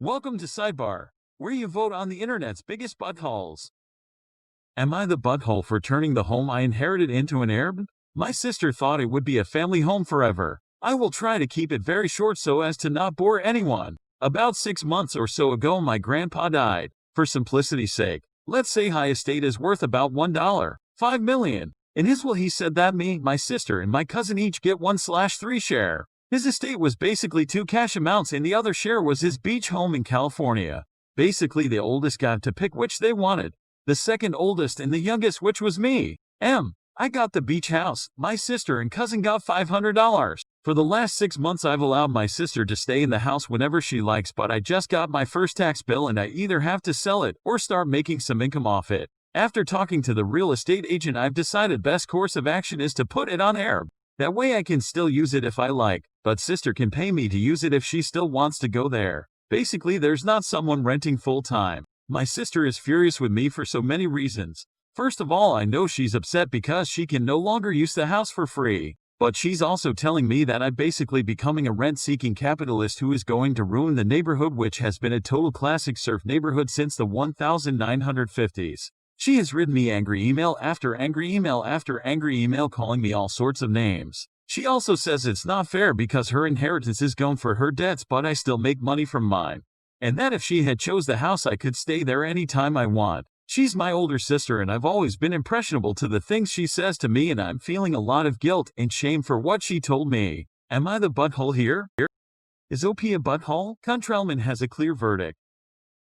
Welcome to Sidebar, where you vote on the internet's biggest buttholes. Am I the butthole for turning the home I inherited into an Airbnb? My sister thought it would be a family home forever. I will try to keep it very short so as to not bore anyone. About 6 months or so ago my grandpa died. For simplicity's sake, let's say high estate is worth about $1.5 million. In his will he said that me, my sister, and my cousin each get 1/3 share. His estate was basically 2 cash amounts and the other share was his beach home in California. Basically the oldest got to pick which they wanted. The second oldest and the youngest, which was me, I got the beach house. My sister and cousin got $500. For the last 6 months I've allowed my sister to stay in the house whenever she likes, but I just got my first tax bill and I either have to sell it or start making some income off it. After talking to the real estate agent I've decided best course of action is to put it on Airbnb. That way I can still use it if I like, but sister can pay me to use it if she still wants to go there. Basically there's not someone renting full time. My sister is furious with me for so many reasons. First of all, I know she's upset because she can no longer use the house for free. But she's also telling me that I'm basically becoming a rent-seeking capitalist who is going to ruin the neighborhood, which has been a total classic surf neighborhood since the 1950s. She has written me angry email after angry email after angry email calling me all sorts of names. She also says it's not fair because her inheritance is gone for her debts but I still make money from mine. And that if she had chose the house I could stay there anytime I want. She's my older sister and I've always been impressionable to the things she says to me and I'm feeling a lot of guilt and shame for what she told me. Am I the butthole here? Is OP a butthole? Contralman has a clear verdict.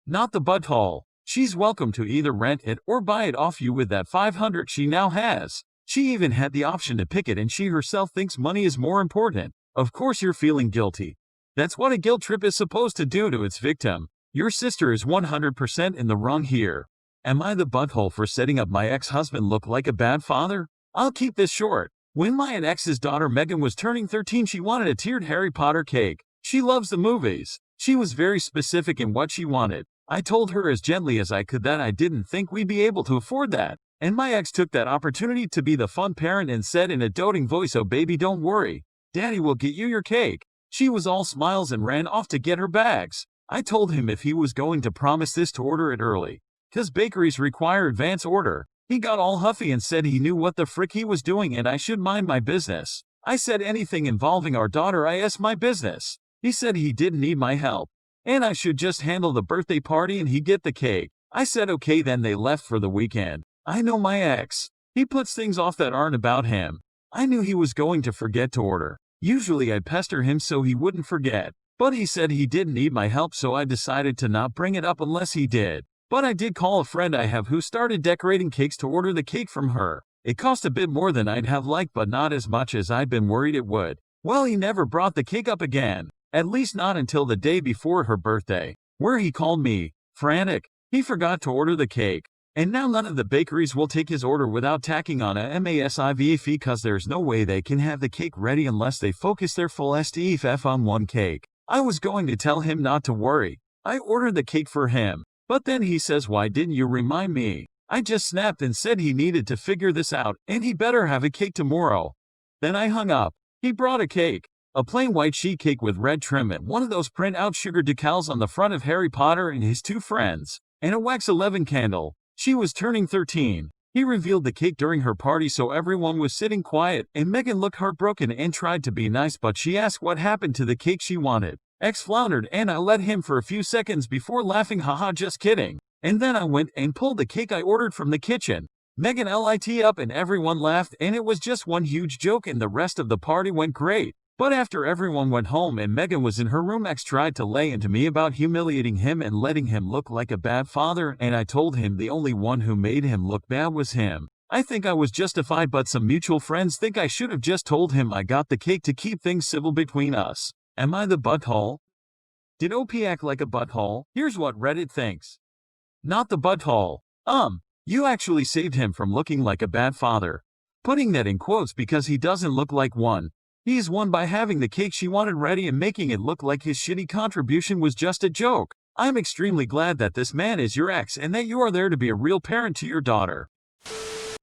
Not the butthole. She's welcome to either rent it or buy it off you with that $500 she now has. She even had the option to pick it and she herself thinks money is more important. Of course you're feeling guilty. That's what a guilt trip is supposed to do to its victim. Your sister is 100% in the wrong here. Am I the butthole for setting up my ex-husband look like a bad father? I'll keep this short. When my ex's daughter Megan was turning 13 she wanted a tiered Harry Potter cake. She loves the movies. She was very specific in what she wanted. I told her as gently as I could that I didn't think we'd be able to afford that. And my ex took that opportunity to be the fun parent and said in a doting voice, "Oh baby, don't worry. Daddy will get you your cake." She was all smiles and ran off to get her bags. I told him if he was going to promise this to order it early. 'Cause bakeries require advance order. He got all huffy and said he knew what the frick he was doing and I should mind my business. I said anything involving our daughter is my business. He said he didn't need my help. And I should just handle the birthday party and he'd get the cake. I said okay, then they left for the weekend. I know my ex. He puts things off that aren't about him. I knew he was going to forget to order. Usually I'd pester him so he wouldn't forget. But he said he didn't need my help so I decided to not bring it up unless he did. But I did call a friend I have who started decorating cakes to order the cake from her. It cost a bit more than I'd have liked but not as much as I'd been worried it would. Well, he never brought the cake up again. At least not until the day before her birthday, where he called me frantic. He forgot to order the cake. And now none of the bakeries will take his order without tacking on a massive fee cause there's no way they can have the cake ready unless they focus their full stuff on one cake. I was going to tell him not to worry. I ordered the cake for him. But then he says, "Why didn't you remind me?" I just snapped and said he needed to figure this out and he better have a cake tomorrow. Then I hung up. He brought a cake. A plain white sheet cake with red trim and one of those print-out sugar decals on the front of Harry Potter and his 2 friends. And a wax 11 candle. She was turning 13. He revealed the cake during her party so everyone was sitting quiet and Megan looked heartbroken and tried to be nice but she asked what happened to the cake she wanted. X floundered and I let him for a few seconds before laughing, "Haha, just kidding." And then I went and pulled the cake I ordered from the kitchen. Megan lit up and everyone laughed and it was just one huge joke and the rest of the party went great. But after everyone went home and Megan was in her room, X tried to lay into me about humiliating him and letting him look like a bad father, and I told him the only one who made him look bad was him. I think I was justified but some mutual friends think I should have just told him I got the cake to keep things civil between us. Am I the butthole? Did OP act like a butthole? Here's what Reddit thinks. Not the butthole. You actually saved him from looking like a bad father. Putting that in quotes because he doesn't look like one. He is one by having the cake she wanted ready and making it look like his shitty contribution was just a joke. I'm extremely glad that this man is your ex and that you are there to be a real parent to your daughter.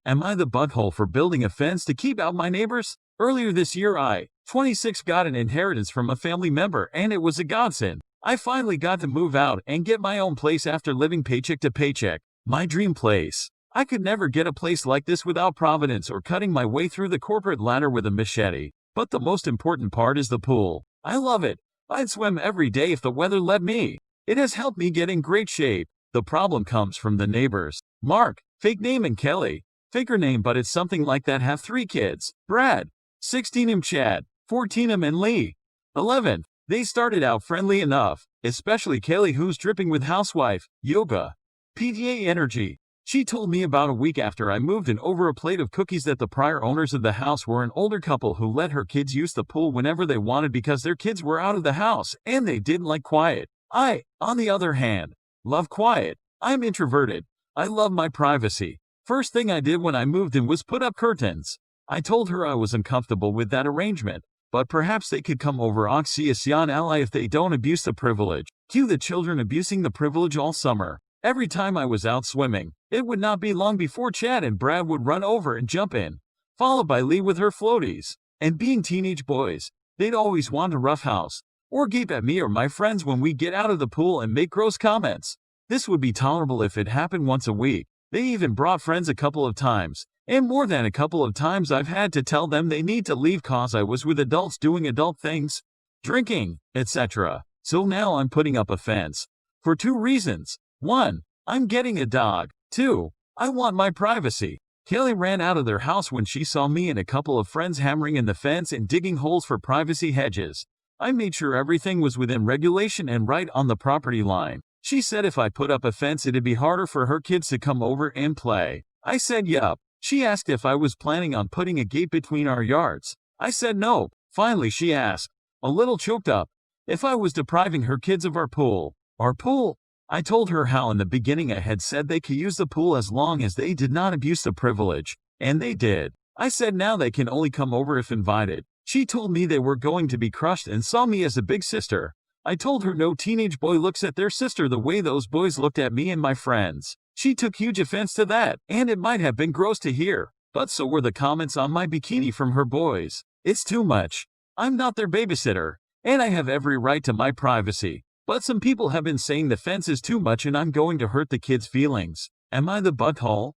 Am I the butthole for building a fence to keep out my neighbors? Earlier this year I, 26, got an inheritance from a family member and it was a godsend. I finally got to move out and get my own place after living paycheck to paycheck. My dream place. I could never get a place like this without Providence or cutting my way through the corporate ladder with a machete. But the most important part is the pool. I love it. I'd swim every day if the weather let me. It has helped me get in great shape. The problem comes from the neighbors. Mark, fake name, and Kelly, faker name but it's something like that, have 3 kids. Brad, 16 him, Chad, 14 him, and Lee, 11. They started out friendly enough, especially Kelly, who's dripping with housewife, yoga, PTA energy. She told me about a week after I moved in over a plate of cookies that the prior owners of the house were an older couple who let her kids use the pool whenever they wanted because their kids were out of the house and they didn't like quiet. I, on the other hand, love quiet. I'm introverted. I love my privacy. First thing I did when I moved in was put up curtains. I told her I was uncomfortable with that arrangement, but perhaps they could come over Oxyacyan ally if they don't abuse the privilege. Cue the children abusing the privilege all summer. Every time I was out swimming, it would not be long before Chad and Brad would run over and jump in, followed by Lee with her floaties. And being teenage boys, they'd always want to roughhouse or gape at me or my friends when we get out of the pool and make gross comments. This would be tolerable if it happened once a week. They even brought friends a couple of times, and more than a couple of times I've had to tell them they need to leave cause I was with adults doing adult things, drinking, etc. So now I'm putting up a fence. For 2 reasons. 1. I'm getting a dog. 2. I want my privacy. Kelly ran out of their house when she saw me and a couple of friends hammering in the fence and digging holes for privacy hedges. I made sure everything was within regulation and right on the property line. She said if I put up a fence it'd be harder for her kids to come over and play. I said yup. She asked if I was planning on putting a gate between our yards. I said no. Finally she asked, a little choked up, if I was depriving her kids of our pool. Our pool? I told her how in the beginning I had said they could use the pool as long as they did not abuse the privilege, and they did. I said now they can only come over if invited. She told me they were going to be crushed and saw me as a big sister. I told her no teenage boy looks at their sister the way those boys looked at me and my friends. She took huge offense to that, and it might have been gross to hear, but so were the comments on my bikini from her boys. It's too much. I'm not their babysitter, and I have every right to my privacy. But some people have been saying the fence is too much and I'm going to hurt the kids' feelings. Am I the butthole?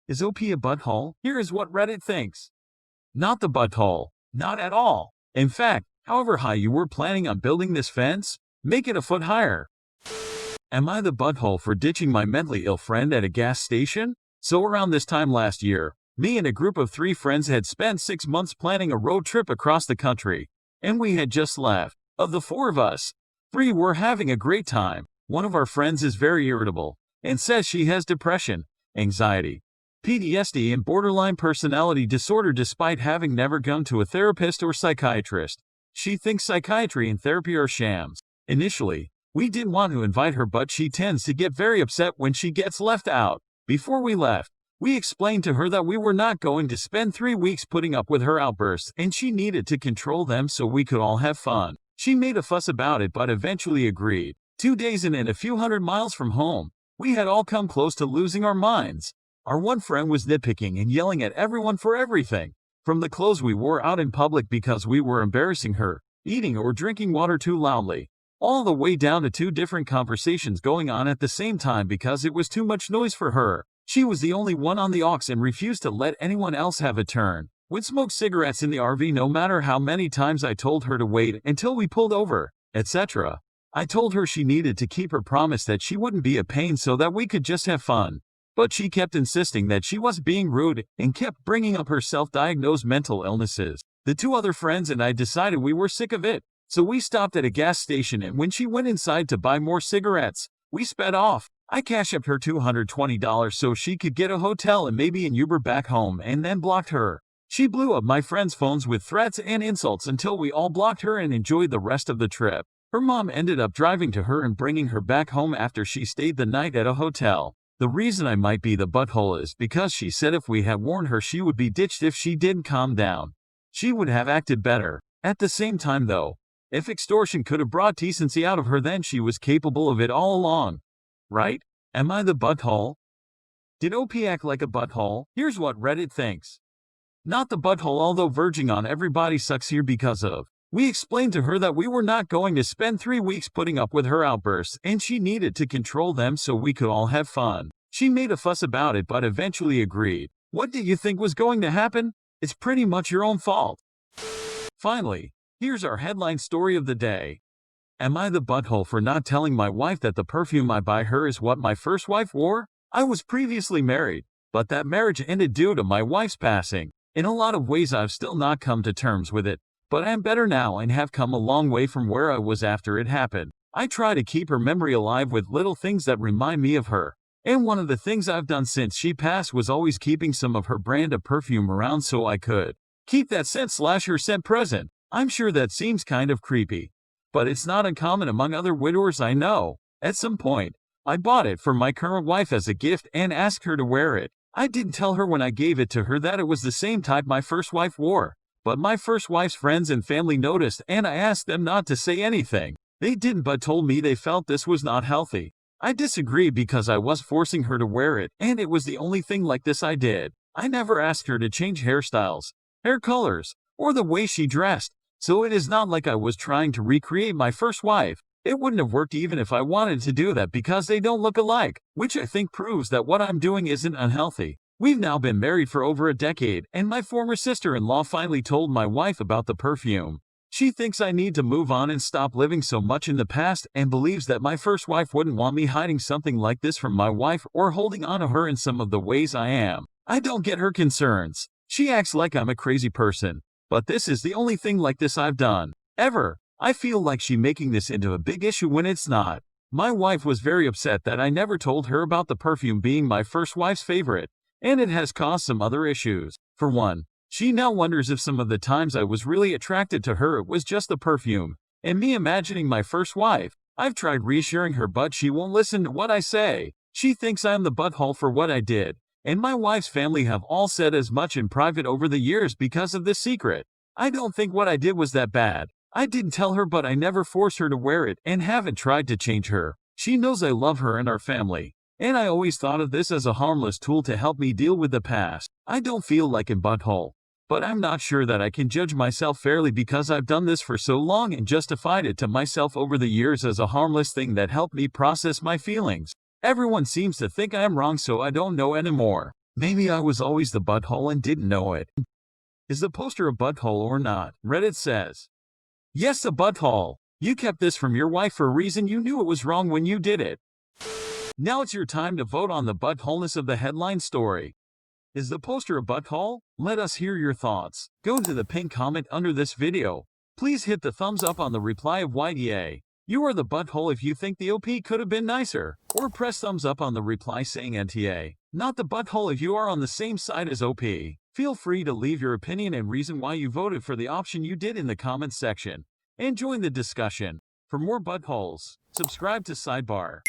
Is OP a butthole? Here is what Reddit thinks. Not the butthole. Not at all. In fact, however high you were planning on building this fence, make it a foot higher. Am I the butthole for ditching my mentally ill friend at a gas station? So around this time last year, me and a group of 3 friends had spent 6 months planning a road trip across the country, and we had just left. Of the 4 of us, 3 were having a great time. One of our friends is very irritable and says she has depression, anxiety, PTSD, and borderline personality disorder despite having never gone to a therapist or psychiatrist. She thinks psychiatry and therapy are shams. Initially, we didn't want to invite her, but she tends to get very upset when she gets left out. Before we left, we explained to her that we were not going to spend 3 weeks putting up with her outbursts and she needed to control them so we could all have fun. She made a fuss about it but eventually agreed. 2 days in and a few hundred miles from home, we had all come close to losing our minds. Our one friend was nitpicking and yelling at everyone for everything, from the clothes we wore out in public because we were embarrassing her, eating or drinking water too loudly, all the way down to 2 different conversations going on at the same time because it was too much noise for her. She was the only one on the aux and refused to let anyone else have a turn. Would smoke cigarettes in the RV no matter how many times I told her to wait until we pulled over, etc. I told her she needed to keep her promise that she wouldn't be a pain so that we could just have fun. But she kept insisting that she was being rude and kept bringing up her self-diagnosed mental illnesses. The 2 other friends and I decided we were sick of it, so we stopped at a gas station and when she went inside to buy more cigarettes, we sped off. I cashed up her $220 so she could get a hotel and maybe an Uber back home and then blocked her. She blew up my friends' phones with threats and insults until we all blocked her and enjoyed the rest of the trip. Her mom ended up driving to her and bringing her back home after she stayed the night at a hotel. The reason I might be the butthole is because she said if we had warned her she would be ditched if she didn't calm down. She would have acted better. At the same time though, if extortion could have brought decency out of her then she was capable of it all along. Right? Am I the butthole? Did OP act like a butthole? Here's what Reddit thinks. Not the butthole, although verging on everybody sucks here because of We explained to her that we were not going to spend 3 weeks putting up with her outbursts and she needed to control them so we could all have fun. She made a fuss about it but eventually agreed. What did you think was going to happen? It's pretty much your own fault. Finally, here's our headline story of the day. Am I the butthole for not telling my wife that the perfume I buy her is what my first wife wore? I was previously married, but that marriage ended due to my wife's passing. In a lot of ways I've still not come to terms with it, but I am better now and have come a long way from where I was after it happened. I try to keep her memory alive with little things that remind me of her. And one of the things I've done since she passed was always keeping some of her brand of perfume around so I could keep that scent/her scent present. I'm sure that seems kind of creepy, but it's not uncommon among other widowers I know. At some point, I bought it for my current wife as a gift and asked her to wear it. I didn't tell her when I gave it to her that it was the same type my first wife wore, but my first wife's friends and family noticed and I asked them not to say anything. They didn't but told me they felt this was not healthy. I disagree because I was forcing her to wear it and it was the only thing like this I did. I never asked her to change hairstyles, hair colors, or the way she dressed, so it is not like I was trying to recreate my first wife. It wouldn't have worked even if I wanted to do that because they don't look alike, which I think proves that what I'm doing isn't unhealthy. We've now been married for over a decade and my former sister-in-law finally told my wife about the perfume. She thinks I need to move on and stop living so much in the past and believes that my first wife wouldn't want me hiding something like this from my wife or holding on to her in some of the ways I am. I don't get her concerns. She acts like I'm a crazy person, but this is the only thing like this I've done, ever. I feel like she's making this into a big issue when it's not. My wife was very upset that I never told her about the perfume being my first wife's favorite, and it has caused some other issues. For one, she now wonders if some of the times I was really attracted to her it was just the perfume, and me imagining my first wife. I've tried reassuring her but she won't listen to what I say. She thinks I'm the butthole for what I did, and my wife's family have all said as much in private over the years because of this secret. I don't think what I did was that bad. I didn't tell her but I never forced her to wear it and haven't tried to change her. She knows I love her and our family, and I always thought of this as a harmless tool to help me deal with the past. I don't feel like a butthole, but I'm not sure that I can judge myself fairly because I've done this for so long and justified it to myself over the years as a harmless thing that helped me process my feelings. Everyone seems to think I am wrong so I don't know anymore. Maybe I was always the butthole and didn't know it. Is the poster a butthole or not? Reddit says, yes, a butthole. You kept this from your wife for a reason. You knew it was wrong when you did it. Now it's your time to vote on the buttholeness of the headline story. Is the poster a butthole? Let us hear your thoughts. Go to the pinned comment under this video. Please hit the thumbs up on the reply of YDA. You are the butthole if you think the OP could have been nicer. Or press thumbs up on the reply saying NTA. Not the butthole if you are on the same side as OP. Feel free to leave your opinion and reason why you voted for the option you did in the comments section. And join the discussion. For more buttholes, subscribe to Sidebar.